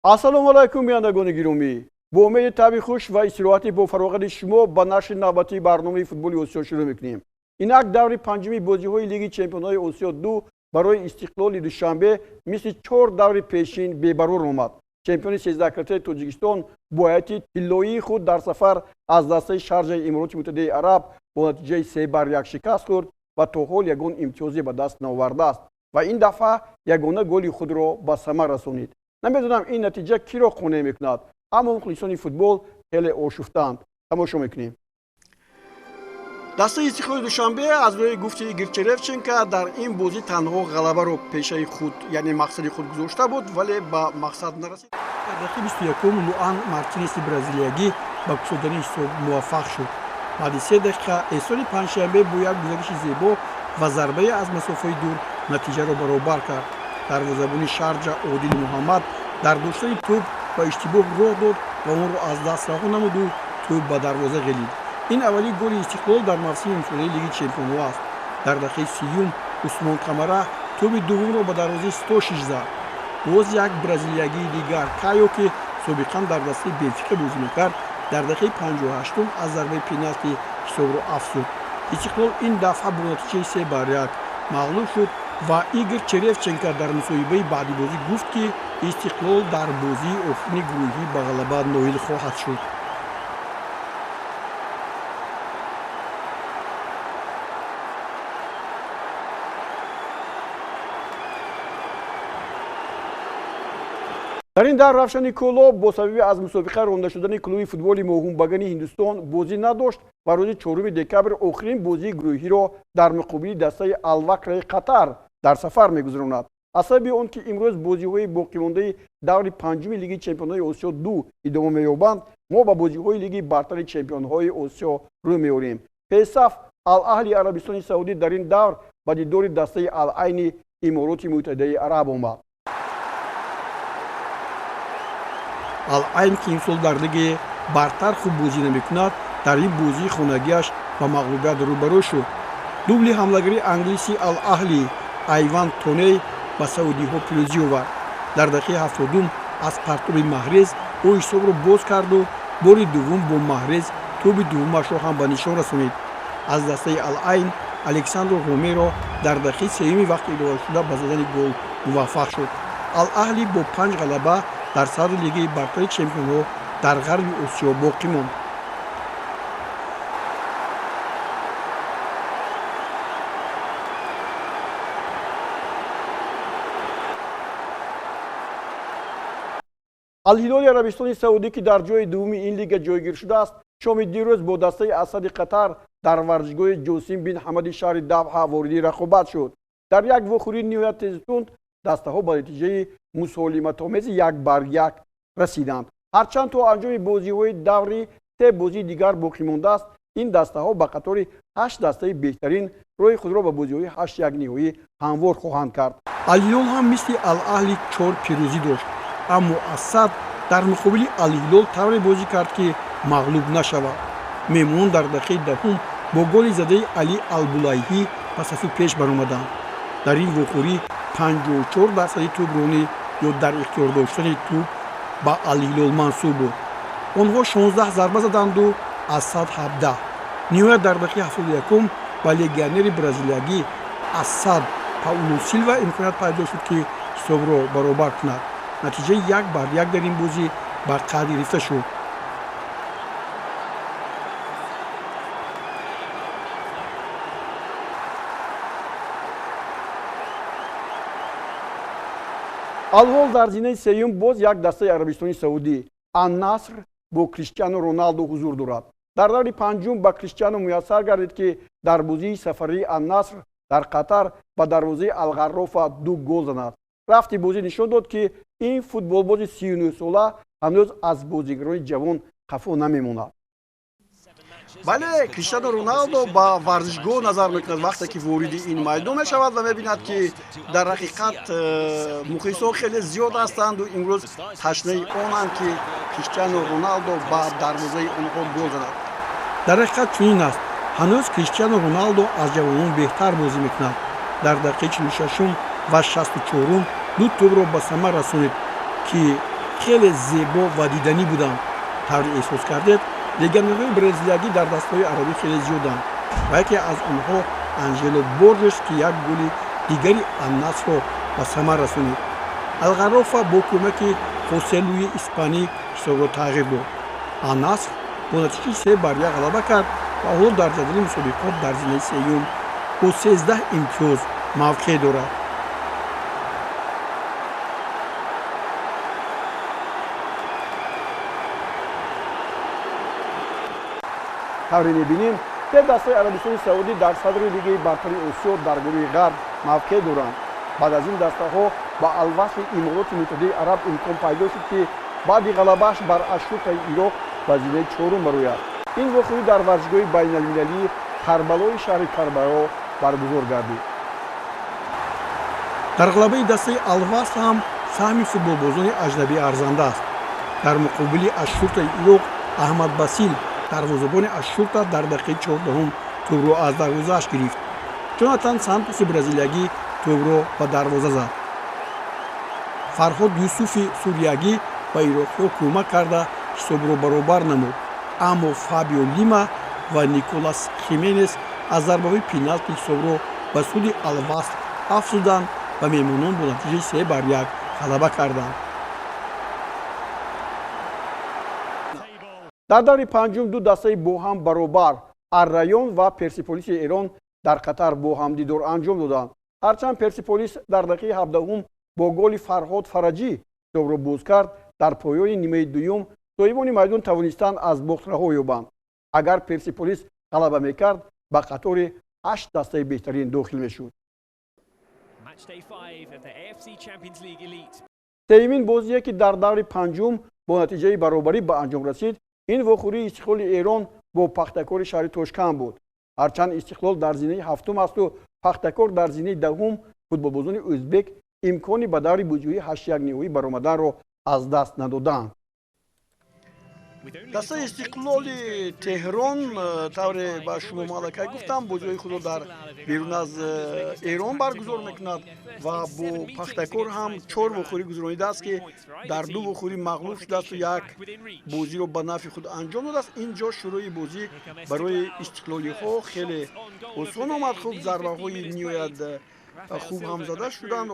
ассалому алайкум бинандагони гиромӣ. бо умеди таби хуш ва истироҳати бо фароғати шумо ба нашри навбатии барномаи футболи осиё шурӯъ мекунем. инак даври панҷуми бозиҳои лиги чемпионҳои осиё 2 барои истиқлоли душанбе мисли 4 даври пешин бебарор омад. чемпиони 13-кратаи тоҷикистон бо ҳайати тиллоии худ дар сафар аз дастаи шарҷаи Имороти Муттаҳидаи Араб бо натиҷаи 3-1 шикаст хӯрд ва то ҳол ягон имтиёзе ба даст наовардааст ва ин дафъа ягона голи худро ба самар расонид. намедонам ин натиҷа киро қонеъ мекунад, аммо мухлисони футбол хеле ошуфтаанд. тамошо мекунем. дастаи истиқлоли душанбе аз рӯи гуфти Гирчеревченко дар ин бозӣ танҳо ғалабаро пешаи худ, яъне мақсади худ гузошта буд, вале ба мақсад нарасид. дар дақиқаи 21 Луан Мартинеси бразилиягӣ ба гусодани ҳисоб муваффақ шуд. баъди 3 дақиқа эҳсони панҷшанбе бо як гузариши зебо ва зарбае аз масофаи дур натиҷаро баробар кард. дарвозабони шарҷа Одил Муҳаммад дар доштани тӯб ба иштибоҳ роҳ дод ва онро аз даст раҳо намуду тӯб ба дарвоза ғелид. ин аввалин голи истиқлол дар мавсими имсолаи лиги чемпионҳо аст. дар дақиқаи 30 Усмон Камара тӯби дуввумро ба дарвозаи Стошич зад. боз як бразилиягии дигар Кайо ки собиқан дар дастаи Бенфика бозӣ мекард, дар дақиқаи 58 аз зарбаи пеналти ҳисобро афзуд. истиқлол ин дафъа бо натиҷаи 3-1 мағлуб шуд ва Игор Черевченко дар мусоҳибаи баъди бозӣ гуфт ки истиқлол дар бозии охирини гурӯҳӣ ба ғалаба ноил хоҳад шуд. дар ин давр равшани колоб бо сабаби аз мусобиқа ронда шудани клуби футболи моҳумбагани Ҳиндустон бозӣ надошт ва рӯзи 4 декабр охирин бозии гурӯҳиро дар муқобили дастаи Ал-Вакраи Қатар дар сафар мегузаронад. аз сабаби он ки имрӯз бозиҳои боқимондаи даври панҷуми лиги чемпионҳои осиё 2 идома меёбанд, мо ба бозиҳои лиги бартари чемпионҳои осиё рӯ меорем. песаф Ал-Аҳли Арабистони Саудӣ дар ин давр ба дидори дастаи Ал-Айни Имороти Муттаҳидаи Араб омад. Ал-Айн ки имсол дар лиги бартар хуб бозӣ намекунад, дар ин бозии хонагиаш ба мағлубият рӯбарӯ шуд. дубли ҳамлагари англиси Ал-Аҳли Айван Тоней ба саудиҳо пирӯзӣ овард. дар дақиқаи 70 аз партоби Маҳрез ӯ ҳисобро боз карду бори дуввум бо Маҳрез тӯби дуввумашро ҳам ба нишон расонид. аз дастаи Ал-Айн Александро Ромеро дар дақиқаи 3 вақти иловашуда ба задани гол муваффақ шуд. Ал-Аҳли бо 5 ғалаба дар садри лигаи бартари чемпионҳо дар ғарби осиё боқӣ монд. Ал-Ҳилоли Арабистони Саудӣ ки дар ҷои дуввуми ин лига ҷойгир шудааст, шоми дирӯз бо дастаи Асади Қатар дар варзишгоҳи Ҷосим бин Ҳамади шаҳри Давҳа воридӣ рақобат шуд. дар як вохӯрии ниҳоят тезтунд дастаҳо ба натиҷаи мусолиматомези 1-1 расиданд. ҳарчанд то анҷоми бозиҳои даври 3 бозии дигар боқӣ мондааст, ин дастаҳо ба қатори 8 дастаи беҳтарин роҳи худро ба бозиҳои 8-1 ниҳоӣ ҳамвор хоҳанд кард. Ал-Ҳилол ҳам мисли Ал-Аҳли 4 пирӯзӣ дошт, аммо Асад дар муқобили Ал-Ҳилол тавре бозӣ кард ки мағлуб нашавад. меҳмонон дар дақиқаи 10 бо голи задаи Али Албулайҳӣ ба сафи пеш баромаданд. дар ин вохӯрӣ 54% тӯбронӣ ё дар ихтиёр доштани тӯб ба Ал-Ҳилол мансуб буд. онҳо 16 зарба заданду Асад 17. ниҳоят дар дақиқаи 71 ба легионери бразилиягӣ Асад Пауло Силва имконият пайдо шуд ки ҳисобро баробар кунад. натиҷаи 1-1 дар ин бозӣ бар қаъд гирифта шуд. алҳол дар зинаи сеюм боз як дастаи Арабистони Саудӣ Ан-Наср бо Криштиану Роналду ҳузур дорад. дар даври панҷум ба Криштиану муяссар гардид ки дар бозии сафарии Ан-Наср дар Қатар ба дарвозаи Ал-Ғаррофа 2 гол занад. рафти бозӣ нишон дод ки ин футболбози 39 сола ҳанӯз аз бозигарони ҷавон хафо намемонад. бале, Криштиану Роналдо ба варзишгоҳ назар мекунад вақте ки вориди ин майдон мешавад ва мебинад ки дар ҳақиқат мухлисон хеле зиёд ҳастанду имрӯз ташнаи онанд ки Криштиану Роналдо ба дарвозаи онҳо гол занад. дар ҳақиқат чунин аст. ҳанӯз Криштиану Роналдо аз ҷавонон беҳтар бозӣ мекунад. дар дақиқаи 46 ва 64 ду тӯбро ба самар расонид ки خیلی زیبا و دیدنی بودند. طوری احساس کردید لگندهای برزیلیایی در دستهای عربی خیلی زیادند و یکی از آنها انجلو بوردش که یک گل دیگری النصر را به ثمر رسانید. الغرافه با کمک خوسه لوی اسپانی حساب را تغییر داد. النصر با نتیجه 3-1 غلبه کرد و حالا در جدول مسابقات در زمینه سوم با 13 امتیاز موقع دارد. طوری می‌بینیم که دسته عربستان سعودی در صدر لیگ برتر آسیا در گروه غرب موقع دارند. بعد از این دسته‌ها با الوصل امارات متحده عرب امکان پیدا شد که بعد غلبه‌اش بر اشرف عراق به زمینه چهارم بروید. این واقعه در ورزشگاه بین‌المللی کربلای شهر کربلا برگزار گردید. در غلبه دسته الوصل هم سهم فوتبالبازان اجنبی ارزنده است. در مقابل اشرف عراق احمد باسیل دروازه‌بان اشرف در دقیقه 14 توپ را از دروازه‌اش گرفت. جوناتان سانتوس برزیلیایی توپ را به دروازه زد. فرهاد یوسف سوریایی به عراقی‌ها کمک کرده حساب را برابر نمود. اما فابیو لیما و نیکولاس خیمنز از ضربه‌های پنالتی حساب را به سود الوصل افزودند و میمونان با نتیجه 3-1 غلبه کردند. در دور پنجم دو دسته با هم برابر الرایون و پرسپولیس ایران در قطر با هم دیدار انجام دادند. هرچند پرسپولیس در دقیقه 17 با گل فرهاد فرجی توپ را باز کرد، در پایان نیمه دوم صاحبان میدان توانستند از باخت رها یابند. اگر پرسپولیس غلبه میکرد به قطار 8 دسته بهترین داخل میشد. سومین بازی که در دور پنجم با نتیجه برابری به انجام رسید، این واخوری استقلال ایران با پختکار شهر توشکند بود. هرچند استقلال در زینه هفتم است و پختکار در زینه دهم، فوتبالبازان ازبک امکانی به دور بجوی 8-1 نهایی برآمدن را از دست ندادند. دسته استقلال تهران طور به شما مالکه گفتم بازی خود در بیرون از ایران برگزار میکند و با پختکار هم 4 واخوری گذرانیده است که در 2 واخوری مغلوب شده است و 1 بازی را به نفع خود انجام داده است. اینجا شروع بازی برای استقلالی ها خیلی آسان آمد. خوب ضربه های نهایت خوب هم زده شدند.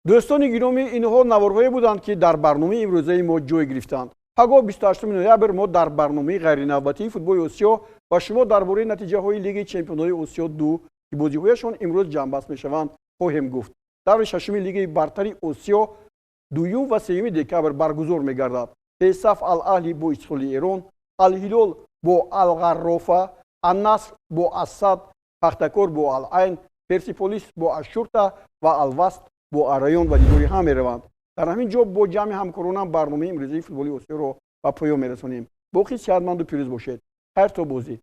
دوستان گرامی، اینها نوارهایی بودند که در برنامه امروزه ما جای گرفتند. پگاه 28 نوامبر ما در برنامه غیرنوبتی فوتبال آسیا و شما درباره نتیجه های لیگ چمپیون‌های آسیا 2 که بازی‌هایشان امروز جمع‌بست می‌شوند خواهیم گفت. در ششم لیگ برتر آسیا دوم و سوم دکامبر برگزار می‌گردد. پیصف الاهلی با استقلال ایران، الهلال با الغرافه، النصر با اسد، پختکار با العین، پرسپولیس با اشورتا و الوصل با الرایون و دیگری هم می‌روند. در همین جا با جمع همکارانم برنامه امروزی فوتبالی آسیا را به پایان می‌رسانیم. باقی صحتمند و پیروز باشید. خیر تا بازی.